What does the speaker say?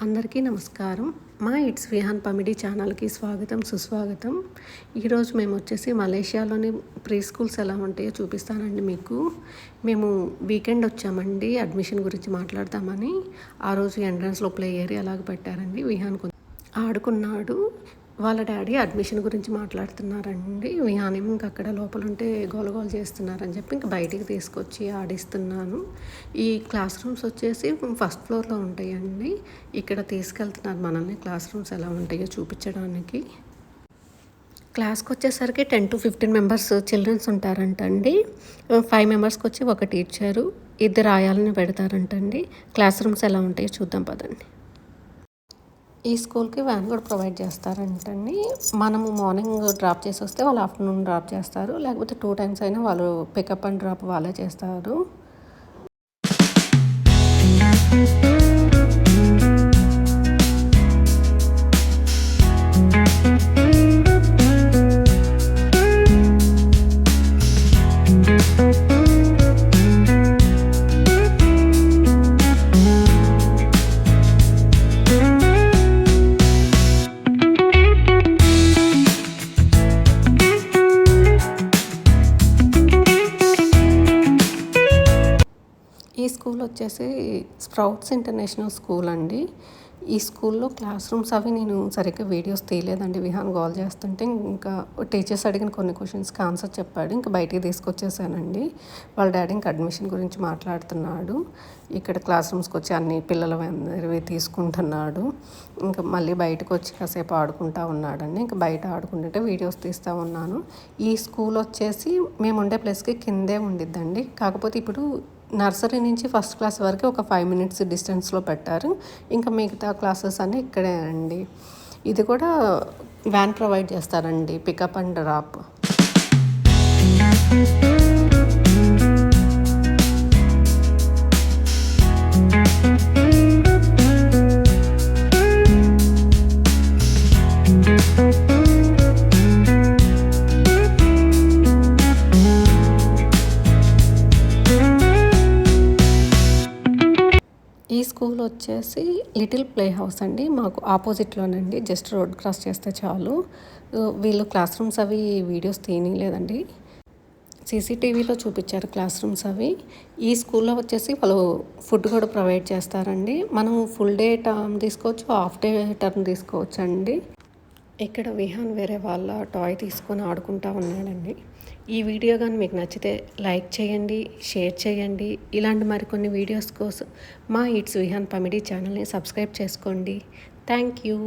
అందరికీ నమస్కారం. మా ఇట్స్ విహాన్ పమిడి ఛానల్‌కి స్వాగతం, సుస్వాగతం. ఈరోజు మేము వచ్చేసి మలేషియాలోని ప్రీ స్కూల్స్ ఎలా ఉంటాయో చూపిస్తానండి మీకు. మేము వీకెండ్ వచ్చామండి అడ్మిషన్ గురించి మాట్లాడతామని. ఆ రోజు ఎంట్రన్స్‌లో ప్లే ఏరియా లాగా పెట్టారండి. విహాన్ ఆడుకున్నాడు. వాళ్ళ డాడీ అడ్మిషన్ గురించి మాట్లాడుతున్నారండి. విహాన్ ఏమో ఇంక అక్కడ లోపల ఉంటే గోలగోల చేస్తున్నారని చెప్పి ఇంక బయటికి తీసుకొచ్చి ఆడిస్తున్నాను. ఈ క్లాస్ రూమ్స్ వచ్చేసి ఫస్ట్ ఫ్లోర్‌లో ఉంటాయండి. ఇక్కడ తీసుకెళ్తున్నారు మనల్ని క్లాస్ రూమ్స్ ఎలా ఉంటాయో చూపించడానికి. క్లాస్కి వచ్చేసరికి 10 to 15 మెంబర్స్ చిల్డ్రన్స్ ఉంటారంటండి. 5 మెంబర్స్కి వచ్చి ఒక టీచరు, ఇద్దరు ఆయాలని పెడతారంటండి. క్లాస్ రూమ్స్ ఎలా ఉంటాయో చూద్దాం పదండి. ఈ స్కూల్కి వ్యాన్ కూడా ప్రొవైడ్ చేస్తారంటండి. మనము మార్నింగ్ డ్రాప్ చేసి వస్తే వాళ్ళు ఆఫ్టర్నూన్ డ్రాప్ చేస్తారు, లేకపోతే 2 times అయినా వాళ్ళు పికప్ అండ్ డ్రాప్ వాళ్ళే చేస్తారు. ఈ స్కూల్ వచ్చేసి స్ప్రౌట్స్ ఇంటర్నేషనల్ స్కూల్ అండి. ఈ స్కూల్లో క్లాస్ రూమ్స్ అవి నేను సరిగ్గా వీడియోస్ తీయలేదండి. విహాన్ కాల్ చేస్తుంటే ఇంకా టీచర్స్ అడిగిన కొన్ని క్వశ్చన్స్కి ఆన్సర్ చెప్పాడు. ఇంకా బయటికి తీసుకొచ్చేసానండి. వాళ్ళ డాడీ ఇంకా అడ్మిషన్ గురించి మాట్లాడుతున్నాడు. ఇక్కడ క్లాస్ రూమ్స్కి వచ్చి అన్ని పిల్లలవి తీసుకుంటున్నాడు. ఇంకా మళ్ళీ బయటకు వచ్చి కాసేపు ఆడుకుంటూ ఉన్నాడండి. ఇంకా బయట ఆడుకుంటుంటే వీడియోస్ తీస్తూ ఉన్నాను. ఈ స్కూల్ వచ్చేసి మేము ఉండే ప్లేస్కి కిందే ఉండిద్దండి. కాకపోతే ఇప్పుడు నర్సరీ నుంచి ఫస్ట్ క్లాస్ వరకు ఒక 5 minutes డిస్టెన్స్లో పెట్టారు. ఇంకా మిగతా క్లాసెస్ అన్నీ ఇక్కడే అండి. ఇది కూడా వ్యాన్ ప్రొవైడ్ చేస్తారండి, పికప్ అండ్ డ్రాప్. ఈ స్కూల్ వచ్చేసి లిటిల్ ప్లే హౌస్ అండి. మాకు ఆపోజిట్లోనండి, జస్ట్ రోడ్ క్రాస్ చేస్తే చాలు. వీళ్ళు క్లాస్ రూమ్స్ అవి వీడియోస్ తీయలేదండి, సీసీటీవీలో చూపించారు క్లాస్ రూమ్స్ అవి. ఈ స్కూల్లో వచ్చేసి వాళ్ళు ఫుడ్ కూడా ప్రొవైడ్ చేస్తారండి. మనం ఫుల్ డే టర్మ్ తీసుకోవచ్చు, హాఫ్ డే టర్మ్ తీసుకోవచ్చు అండి. ఇక్కడ విహాన్ వేరే వాళ్ళ టాయ్ తీసుకొని ఆడుకుంటూ ఉన్నాడండి. ఈ వీడియో కానీ మీకు నచ్చితే లైక్ చేయండి, షేర్ చేయండి. ఇలాంటి మరికొన్ని వీడియోస్ కోసం మా ఇట్స్ విహాన్ పమిడి ఛానల్ని సబ్స్క్రైబ్ చేసుకోండి. Thank you.